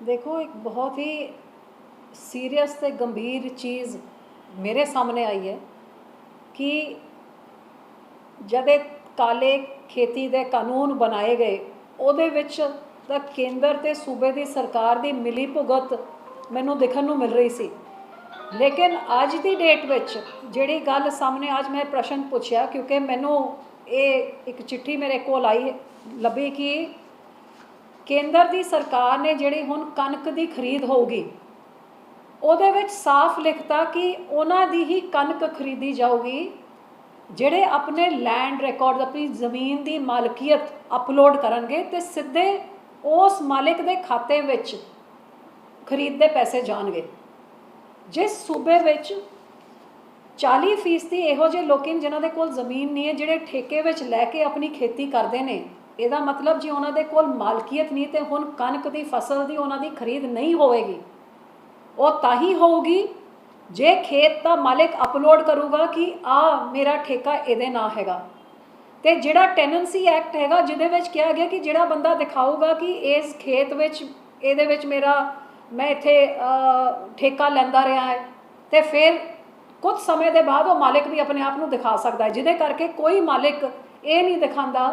देखो, एक बहुत ही सीरियस ते गंभीर चीज़ मेरे सामने आई है कि जब ਇਹ काले खेती के कानून बनाए गए ਉਹਦੇ ਵਿੱਚ ਤਾਂ ਕੇਂਦਰ ਤੇ ਸੂਬੇ ਦੀ ਸਰਕਾਰ ਦੀ ਮਿਲੀ ਭੁਗਤ ਮੈਨੂੰ ਦੇਖਣ ਨੂੰ ਮਿਲ ਰਹੀ ਸੀ। लेकिन अज की डेट ਵਿੱਚ ਜਿਹੜੀ ਗੱਲ सामने आज मैं प्रश्न पूछा क्योंकि मैनू ये एक चिट्ठी मेरे को आई लभी कि केंद्र की सरकार ने जिहड़ी हुण कणक की खरीद होगी ਉਹਦੇ ਵਿੱਚ साफ लिखता कि उन्हां दी ही कणक खरीदी जाऊगी ਜਿਹੜੇ अपने लैंड रिकॉर्ड अपनी ज़मीन की मालकीयत अपलोड करनगे ते सीधे उस मालिक के खाते विच खरीद दे पैसे जाणगे। जिस सूबे विच 40% इहो जे लोग जिन्हां दे कोल ज़मीन नहीं है जिहड़े ठेके विच लैके अपनी खेती करते हैं, इहदा मतलब जी उन्हां दे कोल मालकीयत नहीं तो हुण कणक की फसल की उन्हां दी खरीद नहीं होएगी। वो ताही होगी जे खेत का मालिक अपलोड करूगा कि आ मेरा ठेका इहदे नां हैगा। तो जिहड़ा टेनेंसी एक्ट हैगा जिहदे विच कहा गया कि जिहड़ा बंदा दिखाऊगा कि इस खेत विच इहदे विच मेरा मैं इत्थे ठेका लैंदा रहा है तो फिर कुछ समय के बाद वो मालिक भी अपने आप को दिखा सकता है, जिहदे करके कोई मालिक ये नहीं दिखाता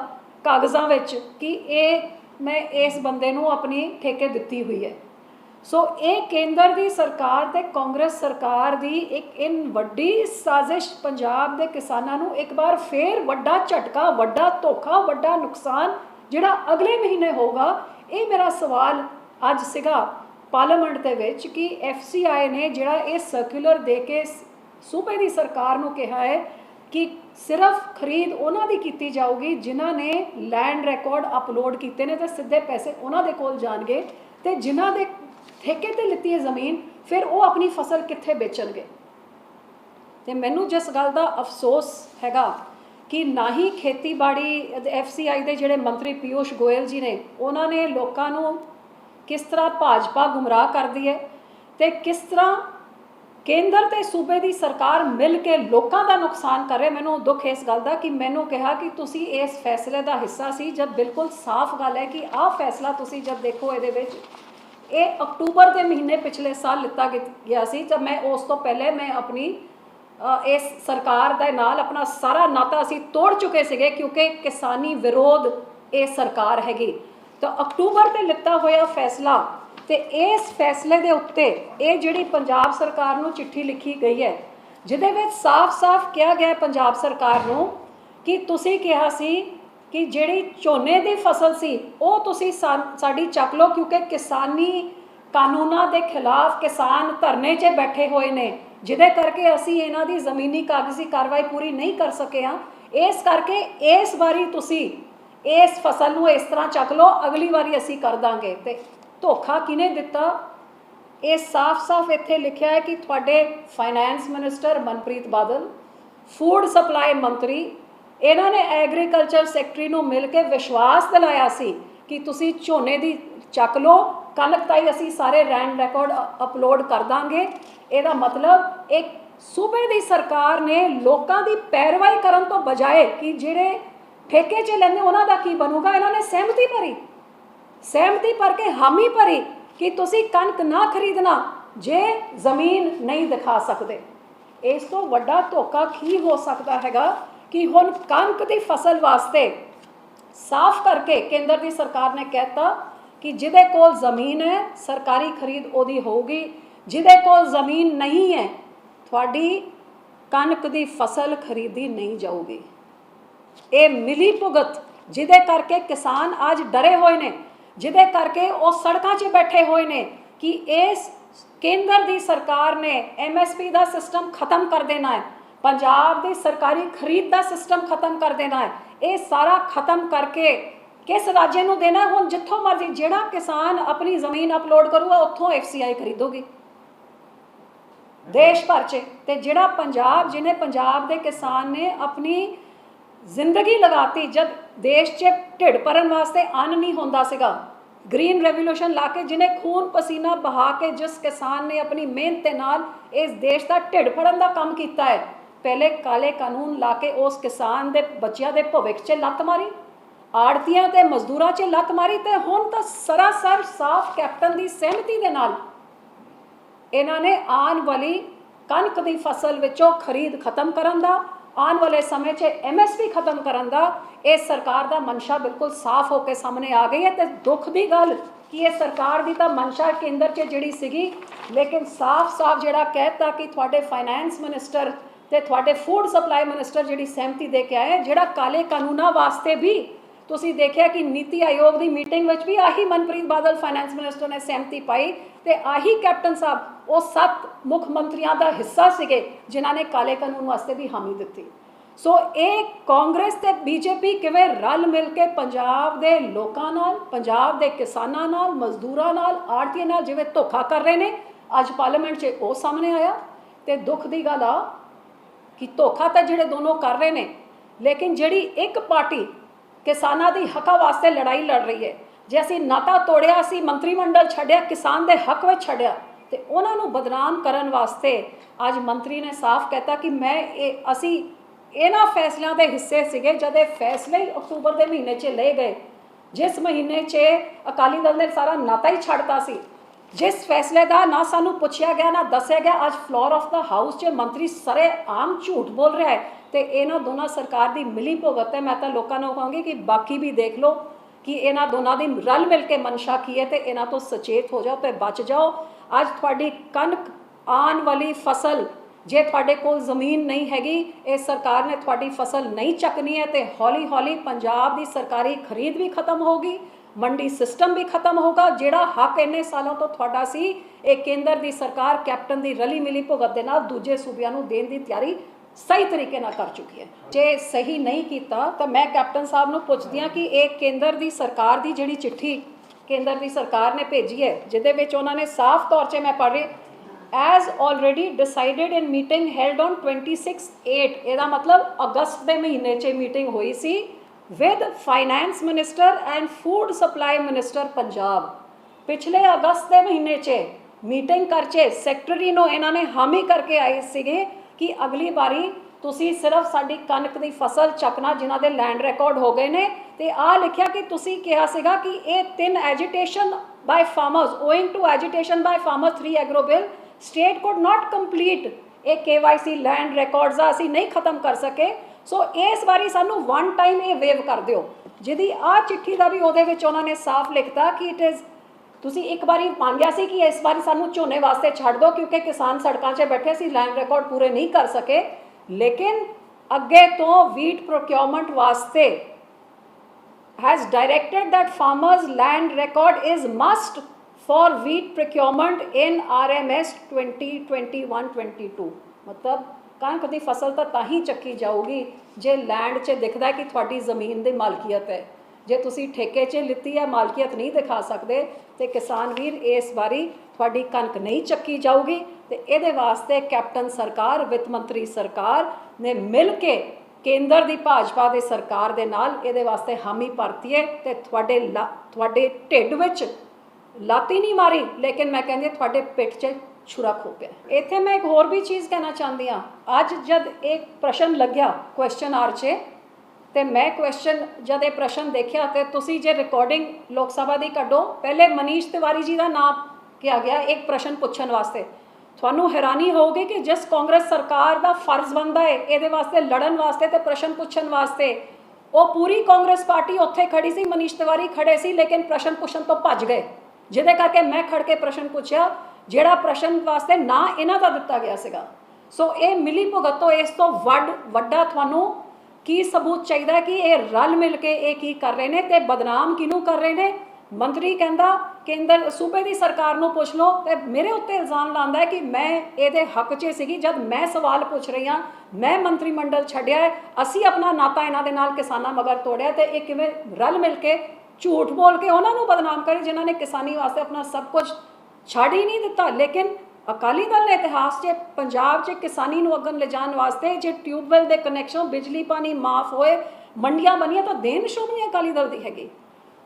कागज़ां विच कि ये मैं इस बंदे नूं अपनी ठेके दित्ती हुई है। सो ये केंद्र की सरकार ते कांग्रेस सरकार की एक इन वड्डी साजिश पंजाब के किसानों नूं एक बार फिर वड्डा झटका, वड्डा धोखा, वड्डा नुकसान जिहड़ा अगले महीने होगा। ये मेरा सवाल अज सीगा पार्लीमेंट दे विच कि FCI ने जिहड़ा ये सर्कुलर दे के सूबे की सरकार नूं कहा है कि सिर्फ खरीद उन्हां दी कीती जाऊगी जिन्हां ने लैंड रिकॉर्ड अपलोड कीते ने ते सीधे पैसे उन्हां दे कोल जाणगे ते जिन्हां दे ठेके ते लित्ती है ज़मीन फिर वो अपनी फसल कित्थे बेचणगे। ते मैनू जिस गल दा अफसोस हैगा कि ना ही खेतीबाड़ी FCI दे जिहड़े मंत्री पीयूष गोयल जी ने उन्होंने लोकां नूं किस तरह भाजपा गुमराह कर दी है ते किस तरह केंद्र ते सूबे की सरकार मिल के लोगों का नुकसान करे। मैनू दुख इस गल का कि मैनू कहा कि तुसी इस फैसले का हिस्सा सी जब बिल्कुल साफ गल है कि आह फैसला तुसी जब देखो ये ये अक्टूबर के महीने पिछले साल लिता गया सी जब मैं उस तो पहले मैं अपनी इस सरकार दे नाल अपना सारा नाता असी तोड़ चुके थे क्योंकि किसानी विरोध ये सरकार हैगी। तो अक्टूबर ते लिता होया फैसला तो इस फैसले के उत्ते ये जिहड़ी पंजाब सरकार नूं चिट्ठी लिखी गई है जिहदे विच साफ साफ कहा गया पंजाब सरकार नूं कि तुसीं कहा सी कि जिहड़ी झोने की फसल सी वो तुसीं साडी चक लो क्योंकि किसानी कानूनों के खिलाफ किसान धरने 'च बैठे हुए ने जिहदे करके असी इन्हां दी ज़मीनी कागज़ी कार्रवाई पूरी नहीं कर सके हाँ। इस करके इस बारी तुसीं इस फसल नूं इस तरह चक लो अगली बारी असी कर दांगे। ते धोखा किने दिता ये साफ साफ इत्थे लिखिया है कि तुहाडे finance minister Manpreet Badal, food supply मंत्री इन्हों ने एग्रीकल्चर सैकटरी नूं मिल के विश्वास दिलाया सी कि तुसी झोने दी चक लो कणक ताई असी सारे लैंड रिकॉर्ड अपलोड कर दांगे। इहदा मतलब एक सूबे की सरकार ने लोगों की पैरवाई करन तो बजाए कि जिहड़े ठेके च लैंदे उन्हां दा की बनूगा, इन्होंने सहमति भर के हामी भरी कि तुसी कणक ना खरीदना जे ज़मीन नहीं दिखा सकते। इस तो वड्डा धोखा की हो सकता हैगा कि हुण कणक की फसल वास्ते साफ करके केंद्र की सरकार ने कहता कि जिहदे कोल ज़मीन है सरकारी खरीद उहदी होगी, जिहदे कोल ज़मीन नहीं है तुहाडी कणक की फसल खरीदी नहीं जाऊगी। ये मिली भुगत जिहदे करके किसान आज डरे हुए ने, जिहदे करके वो सड़कों 'च बैठे हुए ने कि इस केंद्र की सरकार ने MSP का सिस्टम खत्म कर देना है, पंजाब की सरकारी खरीद का सिस्टम खत्म कर देना है। ये सारा खत्म करके किस राज्य को देना है? हुण जिथों मर्जी जिहड़ा किसान अपनी ज़मीन अपलोड करूगा उत्थों FCI खरीदोगी देश भर च। ते जिहड़ा पंजाब जिन्हें पंजाब के किसान ने अपनी जिंदगी लगाती जब देश च ढिड भरन वास्ते अन्न नहीं होंदा सीगा, ग्रीन रेवोल्यूशन ला के जिन्हें खून पसीना बहा के जिस किसान ने अपनी मेहनत के नाल इस देश का ढिड भरन का काम किया है, पहले काले कानून ला के उस किसान के बच्चों के भविख च लत्त मारी। ਆੜਤੀਆਂ ਤੇ ਮਜ਼ਦੂਰਾਂ 'ਚ ਲੱਤ ਮਾਰੀ, ਤੇ ਹੁਣ ਤਾਂ ਸਰਾਸਰ ਸਾਫ਼ ਕੈਪਟਨ ਦੀ ਸਹਿਮਤੀ ਦੇ ਨਾਲ ਇਹਨਾਂ ਨੇ ਆਉਣ ਵਾਲੀ ਕਣਕ ਦੀ ਫਸਲ ਵਿੱਚੋਂ ਖਰੀਦ ਖਤਮ ਕਰਨ ਦਾ, ਆਉਣ ਵਾਲੇ ਸਮੇਂ 'ਚ MSP ਖਤਮ ਕਰਨ ਦਾ ਇਹ ਸਰਕਾਰ ਦਾ ਮਨਸ਼ਾ ਬਿਲਕੁਲ ਸਾਫ਼ ਹੋ ਕੇ ਸਾਹਮਣੇ ਆ ਗਈ ਹੈ। ਤੇ ਦੁੱਖ ਦੀ ਗੱਲ ਕਿ ਇਹ ਸਰਕਾਰ ਦੀ ਤਾਂ ਮਨਸ਼ਾ ਕੇਂਦਰ 'ਚ ਜਿਹੜੀ ਸੀਗੀ, ਲੇਕਿਨ ਸਾਫ਼ ਜਿਹੜਾ ਕਹਿਤਾ ਕਿ ਤੁਹਾਡੇ ਫਾਈਨੈਂਸ ਮਿਨਿਸਟਰ ਤੇ ਤੁਹਾਡੇ ਫੂਡ ਸਪਲਾਈ ਮਿਨਿਸਟਰ ਜਿਹੜੀ ਸਹਿਮਤੀ ਦੇ ਕੇ ਆਏ, ਜਿਹੜਾ ਕਾਲੇ ਕਾਨੂੰਨਾਂ ਵਾਸਤੇ ਵੀ ਤੁਸੀਂ ਦੇਖਿਆ ਕਿ ਨੀਤੀ ਆਯੋਗ ਦੀ ਮੀਟਿੰਗ ਵਿੱਚ ਵੀ ਆਹੀ ਮਨਪ੍ਰੀਤ ਬਾਦਲ ਫਾਈਨੈਂਸ ਮਿਨਿਸਟਰ ਨੇ ਸਹਿਮਤੀ ਪਾਈ, ਤੇ ਆਹੀ ਕੈਪਟਨ ਸਾਹਿਬ ਉਹ 7 ਮੁੱਖ ਮੰਤਰੀਆਂ ਦਾ ਹਿੱਸਾ ਸੀਗੇ ਜਿਨ੍ਹਾਂ ਨੇ ਕਾਲੇ ਕਾਨੂੰਨ ਵਾਸਤੇ ਵੀ ਹਾਮੀ ਦਿੱਤੀ। ਸੋ ਇਹ ਕਾਂਗਰਸ ਤੇ BJP ਕਿਵੇਂ ਰਲ ਮਿਲ ਕੇ ਪੰਜਾਬ ਦੇ ਲੋਕਾਂ ਨਾਲ, ਪੰਜਾਬ ਦੇ ਕਿਸਾਨਾਂ ਨਾਲ, ਮਜ਼ਦੂਰਾਂ ਨਾਲ, ਆੜਤੀਆਂ ਨਾਲ ਜਿਵੇਂ ਧੋਖਾ ਕਰ ਰਹੇ ਨੇ, ਅੱਜ ਪਾਰਲੀਮੈਂਟ 'ਚ ਉਹ ਸਾਹਮਣੇ ਆਇਆ। ਤੇ ਦੁੱਖ ਦੀ ਗੱਲ ਆ ਕਿ ਧੋਖਾ ਤਾਂ ਜਿਹੜੇ ਦੋਨੋਂ ਕਰ ਰਹੇ ਨੇ, ਲੇਕਿਨ ਜਿਹੜੀ ਇੱਕ ਪਾਰਟੀ ਕਿਸਾਨਾਂ ਦੀ ਹੱਕਾਂ ਵਾਸਤੇ ਲੜਾਈ ਲੜ ਰਹੀ ਹੈ, ਜੇ ਅਸੀਂ ਨਾਤਾ ਤੋੜਿਆ, ਅਸੀਂ ਮੰਤਰੀ ਮੰਡਲ ਛੱਡਿਆ, ਕਿਸਾਨ ਦੇ ਹੱਕ ਵਿੱਚ ਛੱਡਿਆ, ਤੇ ਉਹਨਾਂ ਨੂੰ ਬਦਨਾਮ ਕਰਨ ਵਾਸਤੇ ਅੱਜ ਮੰਤਰੀ ਨੇ ਸਾਫ਼ ਕਹਿਤਾ ਕਿ ਅਸੀਂ ਇਹਨਾਂ ਫੈਸਲਿਆਂ ਦੇ ਹਿੱਸੇ ਸੀਗੇ ਜਦ ਇਹ ਫੈਸਲੇ ਹੀ ਅਕਤੂਬਰ ਦੇ ਮਹੀਨੇ 'ਚ ਲਏ ਗਏ, ਜਿਸ ਮਹੀਨੇ 'ਚ ਅਕਾਲੀ ਦਲ ਨੇ ਸਾਰਾ ਨਾਤਾ ਹੀ ਛੱਡਤਾ ਸੀ, ਜਿਸ ਫੈਸਲੇ ਦਾ ਨਾ ਸਾਨੂੰ ਪੁੱਛਿਆ ਗਿਆ ਨਾ ਦੱਸਿਆ ਗਿਆ। ਅੱਜ ਫਲੋਰ ਆਫ ਦਾ ਹਾਊਸ 'ਚ ਮੰਤਰੀ ਸਾਰੇ ਆਮ ਝੂਠ ਬੋਲ ਰਿਹਾ ਹੈ, ਤੇ ਇਹਨਾਂ ਦੋਨਾਂ ਸਰਕਾਰ ਦੀ ਮਿਲੀ ਭੁਗਤ ਹੈ। ਮੈਂ ਤਾਂ ਲੋਕਾਂ ਨੂੰ ਕਹਾਂਗੀ ਕਿ ਬਾਕੀ ਵੀ ਦੇਖ ਲਓ ਕਿ ਇਹਨਾਂ ਦੋਨਾਂ ਦੀ ਰਲ ਮਿਲ ਕੇ ਮਨਸ਼ਾ ਕੀ ਹੈ, ਤੇ ਇਹਨਾਂ ਤੋਂ ਸਚੇਤ ਹੋ ਜਾਓ ਤੇ ਬਚ ਜਾਓ। ਅੱਜ ਤੁਹਾਡੀ ਕਣਕ ਆਉਣ ਵਾਲੀ ਫਸਲ, ਜੇ ਤੁਹਾਡੇ ਕੋਲ ਜ਼ਮੀਨ ਨਹੀਂ ਹੈਗੀ, ਇਹ ਸਰਕਾਰ ਨੇ ਤੁਹਾਡੀ ਫਸਲ ਨਹੀਂ ਚੱਕਣੀ ਹੈ, ਤੇ ਹੌਲੀ ਹੌਲੀ ਪੰਜਾਬ ਦੀ ਸਰਕਾਰੀ ਖਰੀਦ ਵੀ ਖਤਮ ਹੋਗੀ, ਮੰਡੀ ਸਿਸਟਮ ਵੀ ਖਤਮ ਹੋਗਾ। ਜਿਹੜਾ ਹੱਕ ਇੰਨੇ ਸਾਲਾਂ ਤੋਂ ਤੁਹਾਡਾ ਸੀ, ਇਹ ਕੇਂਦਰ ਦੀ ਸਰਕਾਰ ਕੈਪਟਨ ਦੀ ਰਲੀ ਮਿਲੀ ਭੁਗਤ ਦੇ ਨਾਲ ਦੂਜੇ ਸੂਬਿਆਂ ਨੂੰ ਦੇਣ ਦੀ ਤਿਆਰੀ ਸਹੀ ਤਰੀਕੇ ਨਾਲ ਕਰ ਚੁੱਕੀ ਹੈ। ਜੇ ਸਹੀ ਨਹੀਂ ਕੀਤਾ ਤਾਂ ਮੈਂ ਕੈਪਟਨ ਸਾਹਿਬ ਨੂੰ ਪੁੱਛਦੀ ਹਾਂ ਕਿ ਇਹ ਕੇਂਦਰ ਦੀ ਸਰਕਾਰ ਦੀ ਜਿਹੜੀ ਚਿੱਠੀ ਕੇਂਦਰ ਦੀ ਸਰਕਾਰ ਨੇ ਭੇਜੀ ਹੈ, ਜਿਹਦੇ ਵਿੱਚ ਉਹਨਾਂ ਨੇ ਸਾਫ਼ ਤੌਰ 'ਤੇ ਮੈਂ ਪੜ੍ਹ ਰਹੀ, as already decided in meeting held on 26/8, ਇਹਦਾ ਮਤਲਬ ਅਗਸਤ ਦੇ ਮਹੀਨੇ 'ਚ ਮੀਟਿੰਗ ਹੋਈ ਸੀ with finance minister and food supply minister Punjab. ਪਿਛਲੇ ਅਗਸਤ ਦੇ ਮਹੀਨੇ 'ਚ ਮੀਟਿੰਗ ਕਰਕੇ ਸੈਕਟਰੀ ਨੂੰ ਇਹਨਾਂ ਨੇ ਹਾਮੀ ਕਰਕੇ ਆਏ ਸੀਗੇ ਕਿ ਅਗਲੀ ਵਾਰੀ ਤੁਸੀਂ ਸਿਰਫ ਸਾਡੀ ਕਣਕ ਦੀ ਫਸਲ ਚੱਕਣਾ ਜਿਨ੍ਹਾਂ ਦੇ ਲੈਂਡ ਰਿਕਾਰਡ ਹੋ ਗਏ ਨੇ। ਤੇ ਆਹ ਲਿਖਿਆ ਕਿ ਤੁਸੀਂ ਕਿਹਾ ਸੀਗਾ ਕਿ ਇਹ 3 agitation by farmers, owing to agitation by farmer 3 agro bill state code not complete, ਇਹ KYC ਲੈਂਡ ਰਿਕਾਰਡਸ ਆ ਅਸੀਂ ਨਹੀਂ ਖਤਮ ਕਰ ਸਕੇ। ਸੋ ਇਸ ਵਾਰੀ ਸਾਨੂੰ 1 ਟਾਈਮ ਇਹ ਵੇਵ ਕਰ ਦਿਓ, ਜਿਹਦੀ ਆਹ ਚਿੱਠੀ ਦਾ ਵੀ ਉਹਦੇ ਵਿੱਚ ਉਹਨਾਂ ਨੇ ਸਾਫ਼ ਲਿਖਤਾ ਕਿ ਇਟ ਇਜ਼, ਤੁਸੀਂ ਇੱਕ ਵਾਰੀ ਮੰਗਿਆ ਸੀ ਕਿ ਇਸ ਵਾਰੀ ਸਾਨੂੰ ਝੋਨੇ ਵਾਸਤੇ ਛੱਡ ਦਿਓ ਕਿਉਂਕਿ ਕਿਸਾਨ ਸੜਕਾਂ 'ਚ ਬੈਠੇ ਸੀ, ਲੈਂਡ ਰਿਕਾਰਡ ਪੂਰੇ ਨਹੀਂ ਕਰ ਸਕੇ, ਲੇਕਿਨ ਅੱਗੇ ਤੋਂ ਵੀਟ ਪ੍ਰੋਕਿਉਰਮੈਂਟ ਵਾਸਤੇ has directed that farmers land record is must for wheat procurement in RMS 2021-22। मतलब ਕਣਕ ਦੀ ਫਸਲ ਤਾਂ ਹੀ ਚੱਕੀ ਜਾਊਗੀ ਜੇ ਲੈਂਡ 'ਚ ਦਿਖਦਾ ਕਿ ਤੁਹਾਡੀ ਜ਼ਮੀਨ ਦੀ ਮਾਲਕੀਅਤ ਹੈ। ਜੇ ਤੁਸੀਂ ਠੇਕੇ 'ਚ ਲਿੱਤੀ ਹੈ, ਮਾਲਕੀਅਤ ਨਹੀਂ ਦਿਖਾ ਸਕਦੇ, ਤੇ ਕਿਸਾਨ ਵੀਰ ਇਸ ਵਾਰੀ ਤੁਹਾਡੀ ਕਣਕ ਨਹੀਂ ਚੱਕੀ ਜਾਊਗੀ। ਤੇ ਇਹਦੇ ਵਾਸਤੇ ਕੈਪਟਨ ਸਰਕਾਰ, ਵਿੱਤ ਮੰਤਰੀ ਸਰਕਾਰ ਨੇ ਮਿਲ ਕੇ ਕੇਂਦਰ ਦੀ ਭਾਜਪਾ ਦੀ ਸਰਕਾਰ ਦੇ ਨਾਲ ਇਹਦੇ ਵਾਸਤੇ ਹਾਮੀ ਭਰਤੀ ਹੈ। ਤੇ ਤੁਹਾਡੇ ਢਿੱਡ ਵਿੱਚ ਲਾਤੀ ਨਹੀਂ ਮਾਰੀ, ਲੇਕਿਨ ਮੈਂ ਕਹਿੰਦੀ ਤੁਹਾਡੇ ਪਿੱਠ 'ਚ ਛੁਰਾ ਖੋ ਪਿਆ। ਇੱਥੇ ਮੈਂ ਇੱਕ ਹੋਰ ਵੀ ਚੀਜ਼ ਕਹਿਣਾ ਚਾਹੁੰਦੀ ਹਾਂ। ਅੱਜ ਜਦ ਇੱਕ ਪ੍ਰਸ਼ਨ ਲੱਗਿਆ ਕੁਐਸਚਨ ਆਰ 'ਚ, ਤੇ ਮੈਂ ਜਦ ਇਹ ਪ੍ਰਸ਼ਨ ਦੇਖਿਆ, ਤੇ ਤੁਸੀਂ ਜੇ ਰਿਕਾਰਡਿੰਗ ਲੋਕ ਸਭਾ ਦੀ ਕੱਢੋ, ਪਹਿਲੇ ਮਨੀਸ਼ ਤਿਵਾਰੀ ਜੀ ਦਾ ਨਾਮ ਕਿਹਾ ਗਿਆ ਇੱਕ ਪ੍ਰਸ਼ਨ ਪੁੱਛਣ ਵਾਸਤੇ। ਤੁਹਾਨੂੰ ਹੈਰਾਨੀ ਹੋਊਗੀ ਕਿ ਜਿਸ ਕਾਂਗਰਸ ਸਰਕਾਰ ਦਾ ਫਰਜ਼ ਬਣਦਾ ਹੈ ਇਹਦੇ ਵਾਸਤੇ ਲੜਨ ਵਾਸਤੇ ਤੇ ਪ੍ਰਸ਼ਨ ਪੁੱਛਣ ਵਾਸਤੇ, ਉਹ ਪੂਰੀ ਕਾਂਗਰਸ ਪਾਰਟੀ ਉੱਥੇ ਖੜੀ ਸੀ, ਮਨੀਸ਼ ਤਿਵਾਰੀ ਖੜੇ ਸੀ, ਲੇਕਿਨ ਪ੍ਰਸ਼ਨ ਪੁੱਛਣ ਤੋਂ ਭੱਜ ਗਏ, ਜਿਹਦੇ ਕਰਕੇ ਮੈਂ ਖੜ ਕੇ ਪ੍ਰਸ਼ਨ ਪੁੱਛਿਆ, ਜਿਹੜਾ ਪ੍ਰਸ਼ਨ ਵਾਸਤੇ ਨਾ ਇਹਨਾਂ ਦਾ ਦਿੱਤਾ ਗਿਆ ਸੀਗਾ। ਸੋ ਇਹ ਮਿਲੀ ਭੁਗਤ ਤੋਂ ਇਸ ਤੋਂ ਵੱਡਾ ਤੁਹਾਨੂੰ ਕੀ ਸਬੂਤ ਚਾਹੀਦਾ ਕਿ ਇਹ ਰਲ ਮਿਲ ਕੇ ਇਹ ਕੀ ਕਰ ਰਹੇ ਨੇ, ਤੇ ਬਦਨਾਮ ਕਿਹਨੂੰ ਕਰ ਰਹੇ ਨੇ। ਮੰਤਰੀ ਕਹਿੰਦਾ ਕੇਂਦਰ ਸੂਬੇ ਦੀ ਸਰਕਾਰ ਨੂੰ ਪੁੱਛ ਲਓ, ਤੇ ਮੇਰੇ ਉੱਤੇ ਇਲਜ਼ਾਮ ਲਾਉਂਦਾ ਹੈ ਕਿ ਮੈਂ ਇਹਦੇ ਹੱਕ 'ਚ ਸੀਗੀ ਜਦ ਮੈਂ ਸਵਾਲ ਪੁੱਛ ਰਹੀ ਹਾਂ, ਮੈਂ ਮੰਤਰੀ ਮੰਡਲ ਛੱਡਿਆ ਹੈ, ਅਸੀਂ ਆਪਣਾ ਨਾਤਾ ਇਹਨਾਂ ਦੇ ਨਾਲ ਕਿਸਾਨਾਂ ਮਗਰ ਤੋੜਿਆ, ਤੇ ਇਹ ਕਿਵੇਂ ਰਲ ਮਿਲ ਕੇ ਝੂਠ ਬੋਲ ਕੇ ਉਹਨਾਂ ਨੂੰ ਬਦਨਾਮ ਕਰੇ ਜਿਨ੍ਹਾਂ ਨੇ ਕਿਸਾਨੀ ਵਾਸਤੇ ਆਪਣਾ ਸਭ ਕੁਝ ਛੱਡ ਹੀ ਨਹੀਂ ਦਿੱਤਾ। ਲੇਕਿਨ ਅਕਾਲੀ ਦਲ ਨੇ ਇਤਿਹਾਸ 'ਚ ਪੰਜਾਬ 'ਚ ਕਿਸਾਨੀ ਨੂੰ ਅੱਗੇ ਲਿਜਾਣ ਵਾਸਤੇ ਜੇ ਟਿਊਬਵੈਲ ਦੇ ਕਨੈਕਸ਼ਨ, ਬਿਜਲੀ ਪਾਣੀ ਮਾਫ ਹੋਏ, ਮੰਡੀਆਂ ਬਣੀਆਂ, ਤਾਂ ਦੇਣ ਸ਼੍ਰੋਮਣੀ ਅਕਾਲੀ ਦਲ ਦੀ ਹੈਗੀ।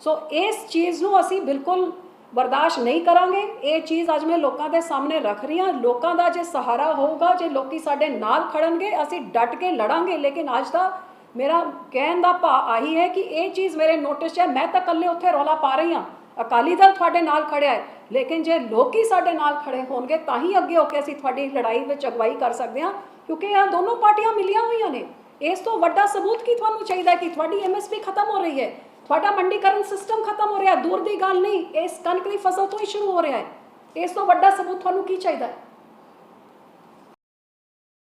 ਸੋ ਇਸ ਚੀਜ਼ ਨੂੰ ਅਸੀਂ ਬਿਲਕੁਲ ਬਰਦਾਸ਼ਤ ਨਹੀਂ ਕਰਾਂਗੇ। ਇਹ ਚੀਜ਼ ਅੱਜ ਮੈਂ ਲੋਕਾਂ ਦੇ ਸਾਹਮਣੇ ਰੱਖ ਰਹੀ ਹਾਂ। ਲੋਕਾਂ ਦਾ ਜੇ ਸਹਾਰਾ ਹੋਊਗਾ, ਜੇ ਲੋਕੀ ਸਾਡੇ ਨਾਲ ਖੜਨਗੇ, ਅਸੀਂ ਡਟ ਕੇ ਲੜਾਂਗੇ। ਲੇਕਿਨ ਅੱਜ ਦਾ ਮੇਰਾ ਕਹਿਣ ਦਾ ਭਾਵ ਆਹੀ ਹੈ ਕਿ ਇਹ ਚੀਜ਼ ਮੇਰੇ ਨੋਟਿਸ 'ਚ ਹੈ। ਮੈਂ ਤਾਂ ਇਕੱਲੇ ਉੱਥੇ ਰੌਲਾ ਪਾ ਰਹੀ ਹਾਂ, ਅਕਾਲੀ ਦਲ ਤੁਹਾਡੇ ਨਾਲ ਖੜਿਆ ਹੈ, ਲੇਕਿਨ ਜੇ ਲੋਕੀ ਸਾਡੇ ਨਾਲ ਖੜੇ ਹੋਣਗੇ ਤਾਂ ਹੀ ਅੱਗੇ ਹੋ ਕੇ ਅਸੀਂ ਤੁਹਾਡੀ ਲੜਾਈ ਵਿੱਚ ਅਗਵਾਈ ਕਰ ਸਕਦੇ ਹਾਂ, ਕਿਉਂਕਿ ਇਹ ਦੋਨੋਂ ਪਾਰਟੀਆਂ ਮਿਲੀਆਂ ਹੋਈਆਂ ਨੇ। ਇਸ ਤੋਂ ਵੱਡਾ ਸਬੂਤ ਕੀ ਤੁਹਾਨੂੰ ਚਾਹੀਦਾ ਕਿ ਤੁਹਾਡੀ MSP ਖਤਮ ਹੋ ਰਹੀ ਹੈ, ਤੁਹਾਡਾ ਮੰਡੀਕਰਨ ਸਿਸਟਮ ਖਤਮ ਹੋ ਰਿਹਾ, ਦੂਰ ਦੀ ਗੱਲ ਨਹੀਂ, ਇਸ ਕਣਕ ਦੀ ਫਸਲ ਤੋਂ ਹੀ ਸ਼ੁਰੂ ਹੋ ਰਿਹਾ ਹੈ। ਇਸ ਤੋਂ ਵੱਡਾ ਸਬੂਤ ਤੁਹਾਨੂੰ ਕੀ ਚਾਹੀਦਾ ਹੈ?